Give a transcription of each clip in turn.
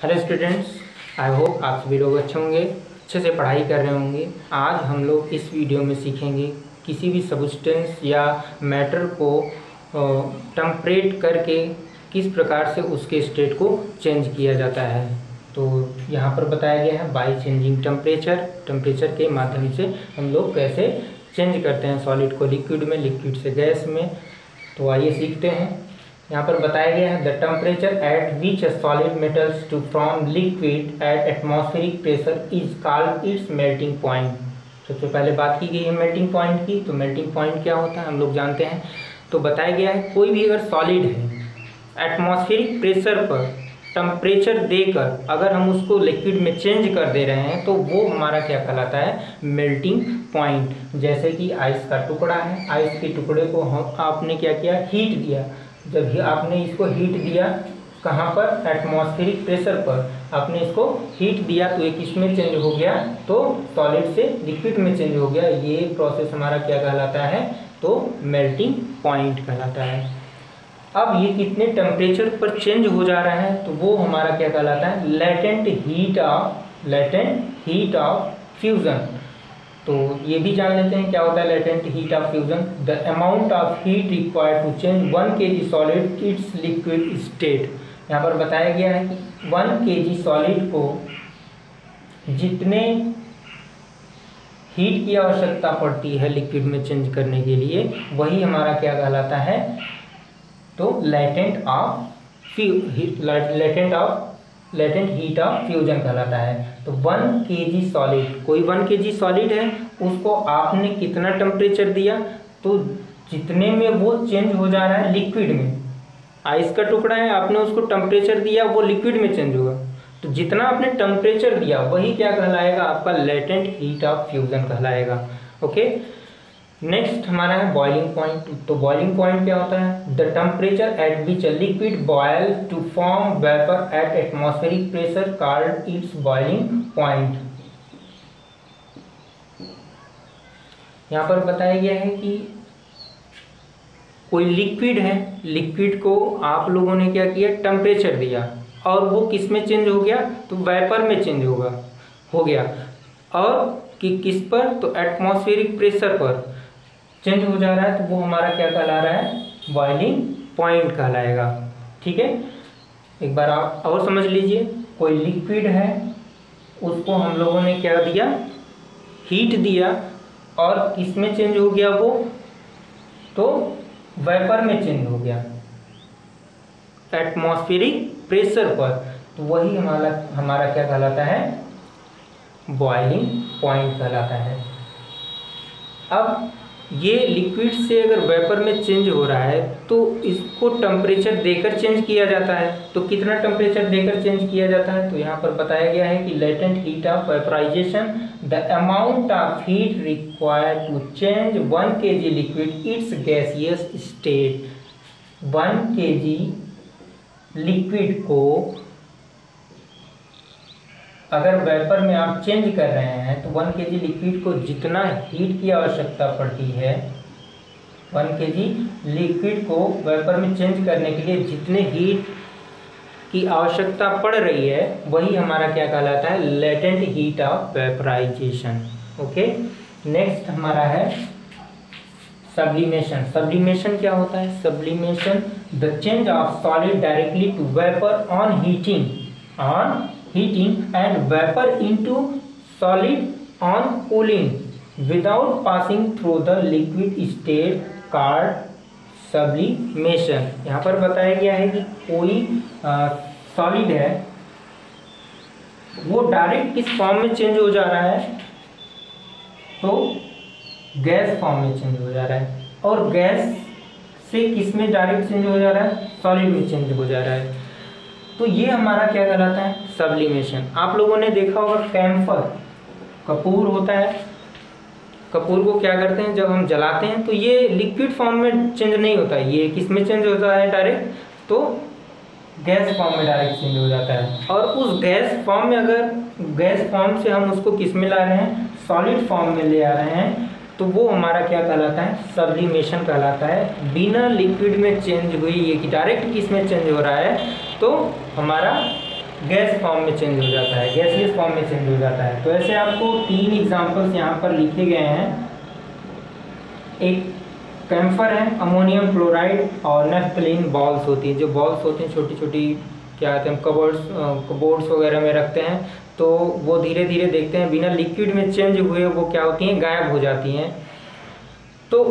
Hello students, I hope आप सभी लोग अच्छे होंगे, अच्छे से पढ़ाई कर रहे होंगे। आज हम लोग इस वीडियो में सीखेंगे किसी भी सब्सटेंस या मैटर को टेम्परेट करके किस प्रकार से उसके स्टेट को चेंज किया जाता है। तो यहाँ पर बताया गया है बाय चेंजिंग टेम्परेचर के माध्यम से हम लोग कैसे चेंज करते हैं सॉलिड को लिक्विड में, लिक्विड से गैस में। तो आइए सीखते हैं। यहाँ पर बताया गया है the temperature at which solid metals to from liquid at atmospheric pressure is called its melting point. सबसे पहले बात की गई है मेल्टिंग पॉइंट की। तो मेल्टिंग पॉइंट क्या होता है हम लोग जानते हैं। तो बताया गया है कोई भी अगर सॉलिड है एटमॉस्फेरिक प्रेशर पर टेम्परेचर देकर अगर हम उसको लिक्विड में चेंज कर दे रहे हैं तो वो हमारा क्या कहलाता है, मेल्टिंग पॉइंट। जैसे कि आइस का टुकड़ा है, आइस के टुकड़े को आपने क्या किया, हीट दिया। जब आपने इसको हीट दिया कहाँ पर, एटमॉस्फेरिक प्रेशर पर आपने इसको हीट दिया तो एक इसमें चेंज हो गया, तो सॉलिड से लिक्विड में चेंज हो गया। ये प्रोसेस हमारा क्या कहलाता है, तो मेल्टिंग पॉइंट कहलाता है। अब ये कितने टेम्परेचर पर चेंज हो जा रहा है तो वो हमारा क्या कहलाता है, लेटेंट हीट ऑफ फ्यूजन। तो ये भी जान लेते हैं क्या होता है latent heat of fusion. The amount of heat required to change 1 kg solid its liquid state. यहाँ पर बताया गया है कि 1 kg सॉलिड को जितने हीट की आवश्यकता पड़ती है लिक्विड में चेंज करने के लिए वही हमारा क्या कहलाता है, तो लेटेंट हीट ऑफ फ्यूजन कहलाता है। तो 1 kg सॉलिड, कोई 1 kg सॉलिड है उसको आपने कितना टेम्परेचर दिया, तो जितने में वो चेंज हो जा रहा है लिक्विड में। आइस का टुकड़ा है, आपने उसको टेम्परेचर दिया, वो लिक्विड में चेंज होगा। तो जितना आपने टेम्परेचर दिया वही क्या कहलाएगा, आपका लेटेंट हीट ऑफ फ्यूजन कहलाएगा। ओके, नेक्स्ट हमारा है बॉइलिंग पॉइंट। तो बॉइलिंग पॉइंट क्या होता है, the temperature at which a liquid boil to form vapour at atmospheric pressure called its boiling point. यहाँ पर बताया गया है कि कोई लिक्विड है, लिक्विड को आप लोगों ने क्या किया, टेम्परेचर दिया और वो किस में चेंज हो गया, तो वेपर में चेंज हो गया। और कि किस पर, तो एटमॉस्फेरिक प्रेशर पर चेंज हो जा रहा है, तो वो हमारा क्या कहला रहा है, बॉइलिंग पॉइंट कहलाएगा। ठीक है, एक बार आप और समझ लीजिए। कोई लिक्विड है उसको हम लोगों ने क्या दिया, हीट दिया और किस में चेंज हो गया वो, तो वेपर में चेंज हो गया एटमॉस्फेरिक प्रेशर पर। तो वही हमारा क्या कहलाता है, बॉइलिंग पॉइंट कहलाता है। अब ये लिक्विड से अगर वेपर में चेंज हो रहा है तो इसको टेम्परेचर देकर चेंज किया जाता है। तो कितना टेम्परेचर देकर चेंज किया जाता है, तो यहाँ पर बताया गया है कि latent heat of vaporisation, the amount of heat required to change 1 kg liquid its gaseous state. 1 kg liquid को अगर वेपर में आप चेंज कर रहे हैं तो 1 kg लिक्विड को जितना हीट की आवश्यकता पड़ती है, 1 kg लिक्विड को वेपर में चेंज करने के लिए जितने हीट की आवश्यकता पड़ रही है वही हमारा क्या कहलाता है, latent heat of vaporisation. Okay, next हमारा है सब्लिमेशन। सब्लिमेशन क्या होता है, sublimation the change of solid directly to vapour on heating and vapor into solid on cooling without passing through the liquid state called sublimation। यहाँ पर बताया गया है कि कोई सॉलिड है वो डायरेक्ट किस फॉर्म में चेंज हो जा रहा है, तो गैस फॉर्म में चेंज हो जा रहा है। और गैस से किस में डायरेक्ट चेंज हो जा रहा है, सॉलिड में चेंज हो जा रहा है। तो ये हमारा क्या कहलाता है, सब्लिमेशन। आप लोगों ने देखा होगा कैम्फर, कपूर होता है, कपूर को क्या करते हैं जब हम जलाते हैं तो ये लिक्विड फॉर्म में चेंज नहीं होता है, ये किस में चेंज होता है डायरेक्ट, तो गैस फॉर्म में डायरेक्ट चेंज हो जाता है। और उस गैस फॉर्म में अगर गैस फॉर्म से हम उसको किस में ला रहे हैं, सॉलिड फॉर्म में ले आ रहे हैं, तो वो हमारा क्या कहलाता है, सब्लिमेशन कहलाता है। बिना लिक्विड में चेंज हुई ये कि डायरेक्ट किस में चेंज हो रहा है, तो हमारा गैस फॉर्म में चेंज हो जाता है, गैसियस फॉर्म में चेंज हो जाता है। तो ऐसे आपको 3 एग्जांपल्स यहाँ पर लिखे गए हैं। एक कैम्फर है, अमोनियम क्लोराइड और नेफ्थलीन बॉल्स होती हैं, जो बॉल्स होती हैं छोटी छोटी, क्या कहते हैं, कबोर्ड्स वगैरह में रखते हैं, तो वो धीरे धीरे देखते हैं बिना लिक्विड में चेंज हुए वो क्या होती हैं, गायब हो जाती हैं। तो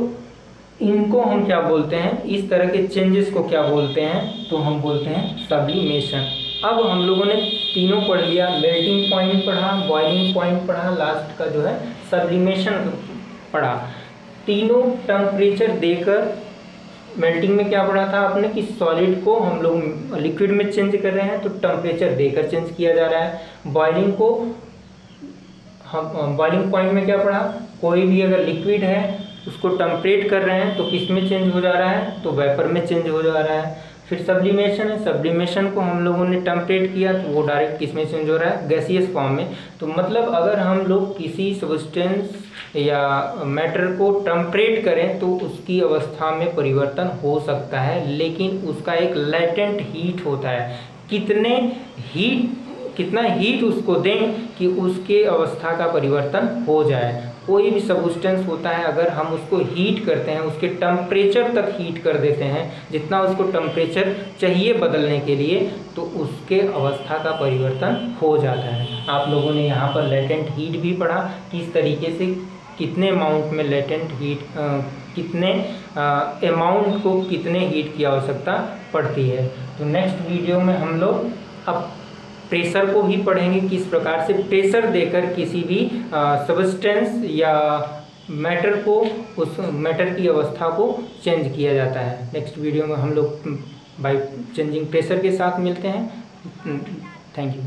इनको हम क्या बोलते हैं, इस तरह के चेंजेस को क्या बोलते हैं, तो हम बोलते हैं सब्लिमेशन। अब हम लोगों ने तीनों पढ़ लिया, मेल्टिंग पॉइंट पढ़ा, बॉइलिंग पॉइंट पढ़ा, लास्ट का जो है सब्लिमेशन पढ़ा। तीनों टेम्परेचर देकर, मेल्टिंग में क्या पढ़ा था आपने कि सॉलिड को हम लोग लिक्विड में चेंज कर रहे हैं तो टेम्परेचर देकर चेंज किया जा रहा है। बॉइलिंग को हम बॉइलिंग पॉइंट में क्या पढ़ा, कोई भी अगर लिक्विड है उसको टेम्परेट कर रहे हैं तो किस में चेंज हो जा रहा है, तो वेपर में चेंज हो जा रहा है। फिर सब्लिमेशन है, सब्लिमेशन को हम लोगों ने टेम्परेट किया तो वो डायरेक्ट किस में चेंज हो रहा है, गैसियस फॉर्म में। तो मतलब अगर हम लोग किसी सब्सटेंस या मैटर को टेम्परेट करें तो उसकी अवस्था में परिवर्तन हो सकता है, लेकिन उसका एक लेटेंट हीट होता है। कितना हीट उसको दें कि उसके अवस्था का परिवर्तन हो जाए। कोई भी सब्सटेंस होता है, अगर हम उसको हीट करते हैं, उसके टेम्परेचर तक हीट कर देते हैं जितना उसको टेम्परेचर चाहिए बदलने के लिए, तो उसके अवस्था का परिवर्तन हो जाता है। आप लोगों ने यहाँ पर लेटेंट हीट भी पढ़ा, किस तरीके से कितने अमाउंट में लेटेंट हीट, कितने अमाउंट को कितने हीट की आवश्यकता पड़ती है। तो नेक्स्ट वीडियो में हम लोग अब प्रेशर को ही पढ़ेंगे, किस प्रकार से प्रेशर देकर किसी भी सब्सटेंस या मैटर को, उस मैटर की अवस्था को चेंज किया जाता है। नेक्स्ट वीडियो में हम लोग बाय चेंजिंग प्रेशर के साथ मिलते हैं। Thank you.